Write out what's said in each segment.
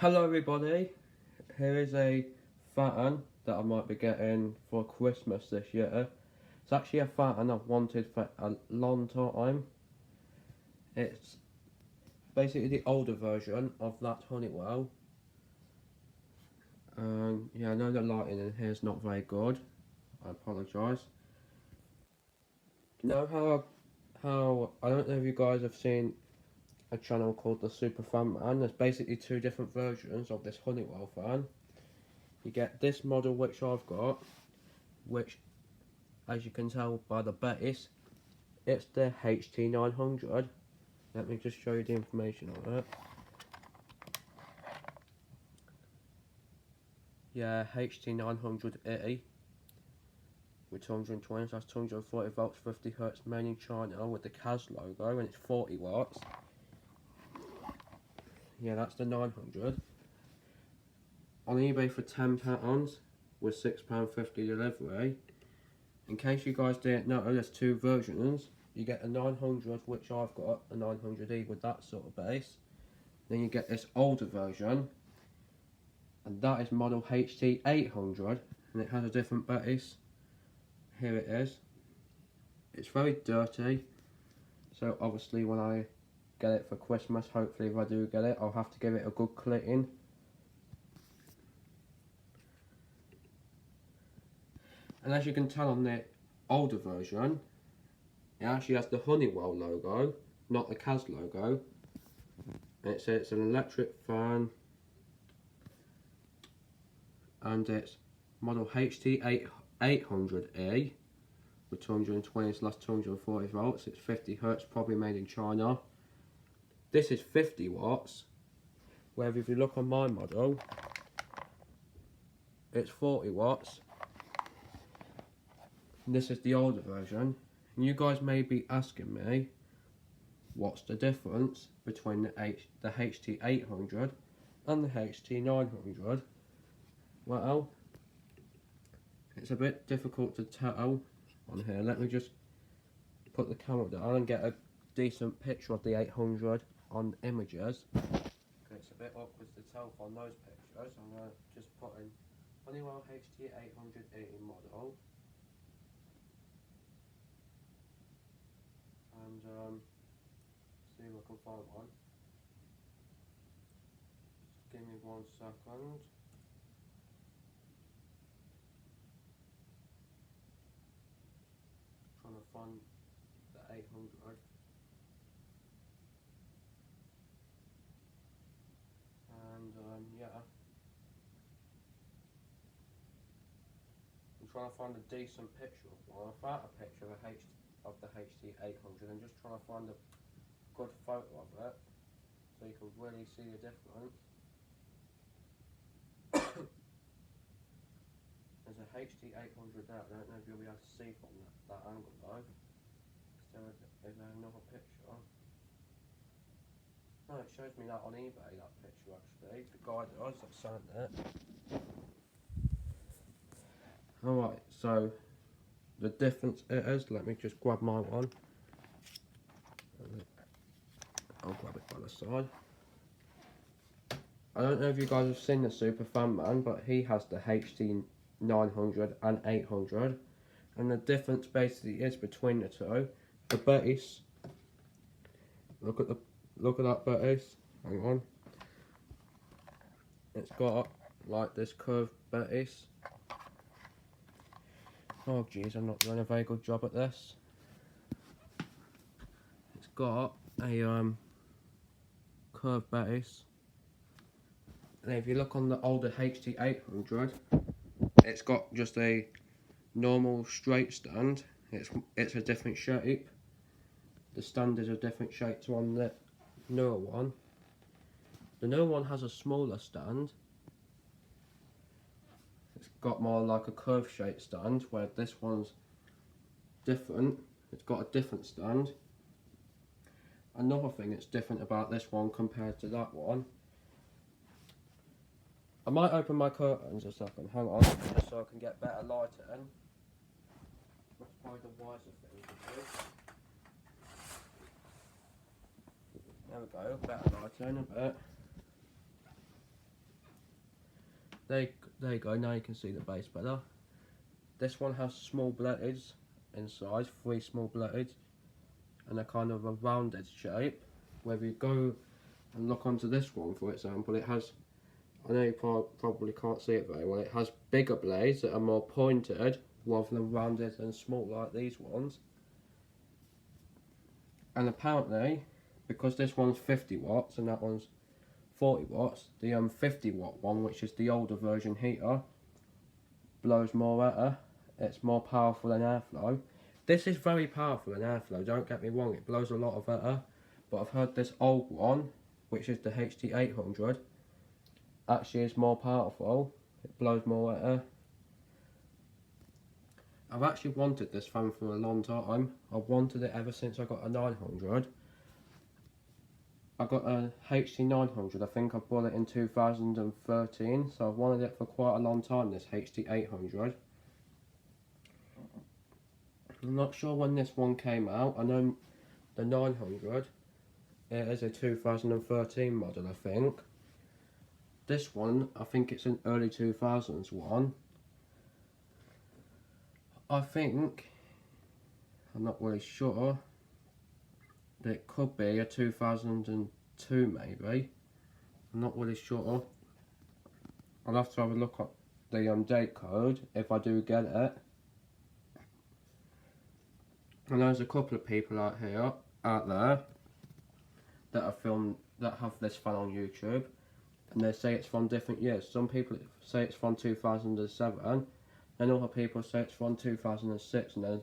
Hello everybody, here is a fan that I might be getting for Christmas this year. It's actually a fan I've wanted for a long time. It's basically the older version of that Honeywell. Yeah, I know the lighting in here is not very good, I apologise. You know how I don't know if you guys have seen a channel called the Super Fan Man. There's basically two different versions of this Honeywell fan. You get this model which I've got, which as you can tell by the base, it's the HT900. Let me just show you the information on it. Yeah, HT900E with 220, so that's 240 volts, 50 hertz, made in China with the CAS logo, and it's 40 watts. Yeah, that's the 900. On eBay for £10 with £6.50 delivery. In case you guys didn't know, there's two versions. You get a 900, which I've got, a 900E with that sort of base. Then you get this older version, and that is model HT800, and it has a different base. Here it is. It's very dirty, so obviously when I get it for Christmas, hopefully if I do get it, I'll have to give it a good cleaning. And as you can tell on the older version, it actually has the Honeywell logo, not the CAS logo. And it says it's an electric fan, and it's model HT800E with 220 / 240 volts. It's 50 hertz, probably made in China. This is 50 watts, where if you look on my model, it's 40 watts. And this is the older version. And you guys may be asking me, what's the difference between the HT800 and the HT900? Well, it's a bit difficult to tell on here. Let me just put the camera down and get a decent picture of the 800 on images. It's a bit awkward to tell from those pictures. I'm going to just put in Honeywell HT800E model. And see if I can find one. Just give me 1 second. Trying to find the 800. And yeah, I'm trying to find a decent picture of one. I found a picture of the HT800 and just trying to find a good photo of it so you can really see the difference. There's a HT800 there. I don't know if you'll be able to see from that angle though. Is there another picture? No, it shows me that on eBay, that picture actually. The guy does that sent it. Alright, so the difference is, let me just grab my one. I'll grab it by the side. I don't know if you guys have seen the Super Fan Man, but he has the HT900 and 800. And the difference basically is between the two. The base, look at that base, hang on. It's got like this curved base. Oh geez, I'm not doing a very good job at this. It's got a curved base. And if you look on the older HT800, it's got just a normal straight stand. It's a different shape. The stand is a different shape to on the newer one. The newer one has a smaller stand. It's got more like a curved shape stand, where this one's different. It's got a different stand. Another thing that's different about this one compared to that one, I might open my curtains a second, hang on, just so I can get better light in. That's probably the wiser thing to do. There we go, better light in a bit. there you go, now you can see the base better. This one has small blades inside, 3 small blades, and a kind of a rounded shape. Whether you go and look onto this one, for example, it has, I know you probably can't see it very well, it has bigger blades that are more pointed rather than rounded and small like these ones. And apparently, because this one's 50 watts and that one's 40 watts, the 50 watt one, which is the older version heater, blows more better. It's more powerful than airflow. This is very powerful in airflow, don't get me wrong, it blows a lot of better. But I've heard this old one, which is the HT 800, actually is more powerful. It blows more better. I've actually wanted this fan for a long time. I've wanted it ever since I got a 900. I got a HT 900, I think I bought it in 2013, so I've wanted it for quite a long time, this HT 800. I'm not sure when this one came out. I know the 900, it is a 2013 model, I think. This one, I think it's an early 2000s one. I think, I'm not really sure, that it could be a 2002 maybe. I'm not really sure. I'll have to have a look at the date code if I do get it. And there's a couple of people out there that have this fan on YouTube, and they say it's from different years. Some people say it's from 2007, and other people say it's from 2006, and then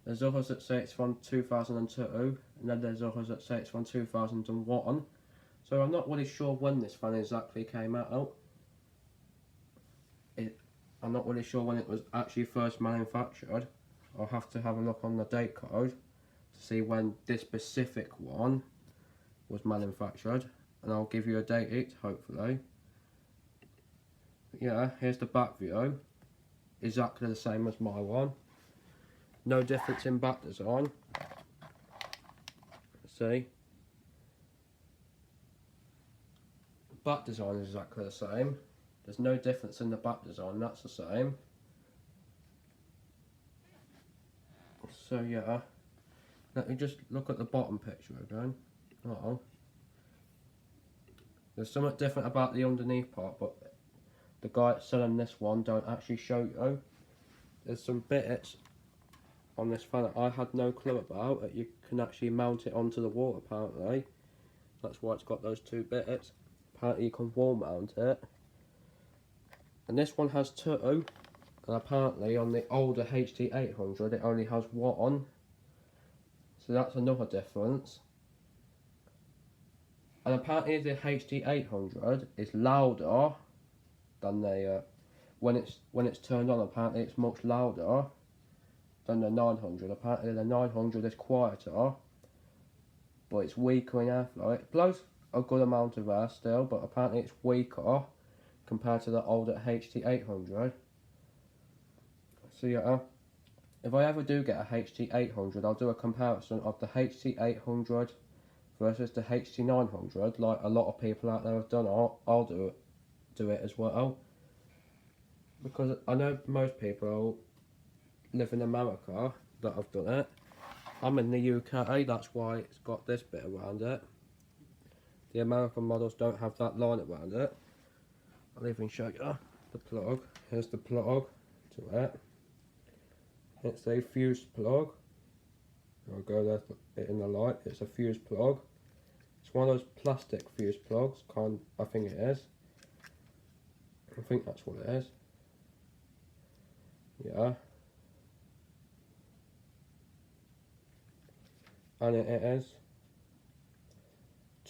there's others that say it's from 2002, and then there's others that say it's from 2001. So I'm not really sure when this fan exactly came out. I'm not really sure when it was actually first manufactured. I'll have to have a look on the date code to see when this specific one was manufactured, and I'll give you a date hopefully. But yeah, here's the back view, exactly the same as my one. No difference in back design. See? Back design is exactly the same. There's no difference in the back design, that's the same. So yeah, let me just look at the bottom picture again. There's something different about the underneath part, but the guy selling this one don't actually show you. There's some bits on this fan that I had no clue about, that you can actually mount it onto the wall apparently. That's why it's got those 2 bits. Apparently you can wall mount it. And this one has 2, and apparently on the older HT 800 it only has 1. So that's another difference. And apparently the HT 800 is louder than the when it's turned on. Apparently it's much louder than the 900. Apparently the 900 is quieter, but it's weaker in airflow. It blows a good amount of air still, but apparently it's weaker compared to the older HT 800. So yeah, if I ever do get a HT 800, I'll do a comparison of the HT 800 versus the HT 900, like a lot of people out there have done. I'll do it as well, because I know most people live in America that have done it. I'm in the UK, that's why it's got this bit around it. The American models don't have that line around it. I'll even show you the plug. Here's the plug to it. It's a fused plug. I'll go there in the light. It's a fused plug. It's one of those plastic fused plugs, I think it is. I think that's what it is. Yeah. And it is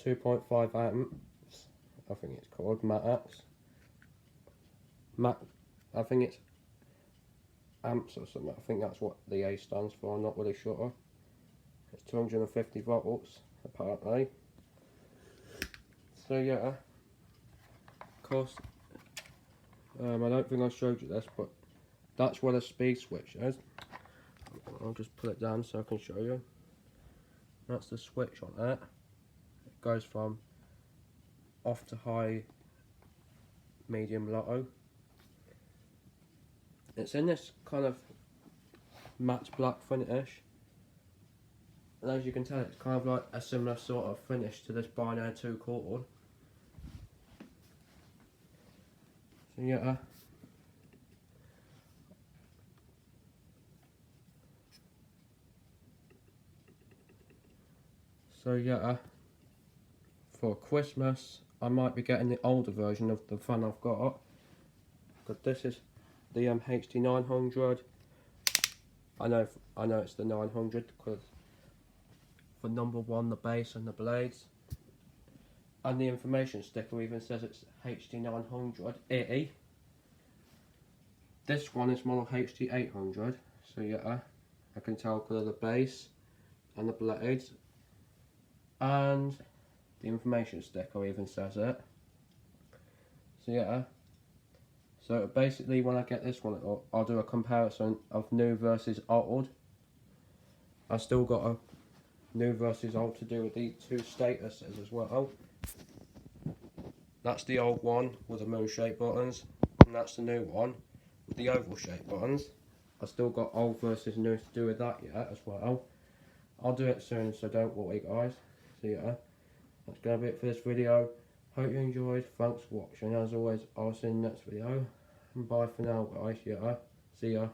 2.5 amps, I think it's called, max. I think it's amps or something. I think that's what the A stands for, I'm not really sure. It's 250 volts, apparently. So yeah, of course, I don't think I showed you this, but that's where the speed switch is. I'll just put it down so I can show you. That's the switch on it. It goes from off to high, medium, low. It's in this kind of matte black finish, and as you can tell, it's kind of like a similar sort of finish to this Binary 2 cord. So yeah. So yeah, for Christmas I might be getting the older version of the fan I've got, because this is the HT 900. I know it's the 900 because for number 1 the base and the blades, and the information sticker even says it's HT 900 AE. This one is model HT 800, so yeah, I can tell because of the base and the blades, and the information sticker even says it. So yeah, so basically when I get this one, I'll do a comparison of new versus old. I've still got a new versus old to do with these two statuses as well. That's the old one with the moon shaped buttons, and that's the new one with the oval shaped buttons. I've still got old versus new to do with that yet as well. I'll do it soon, so don't worry guys. So yeah, that's going to be it for this video. Hope you enjoyed. Thanks for watching. As always, I'll see you in the next video. And bye for now guys. Yeah, see ya.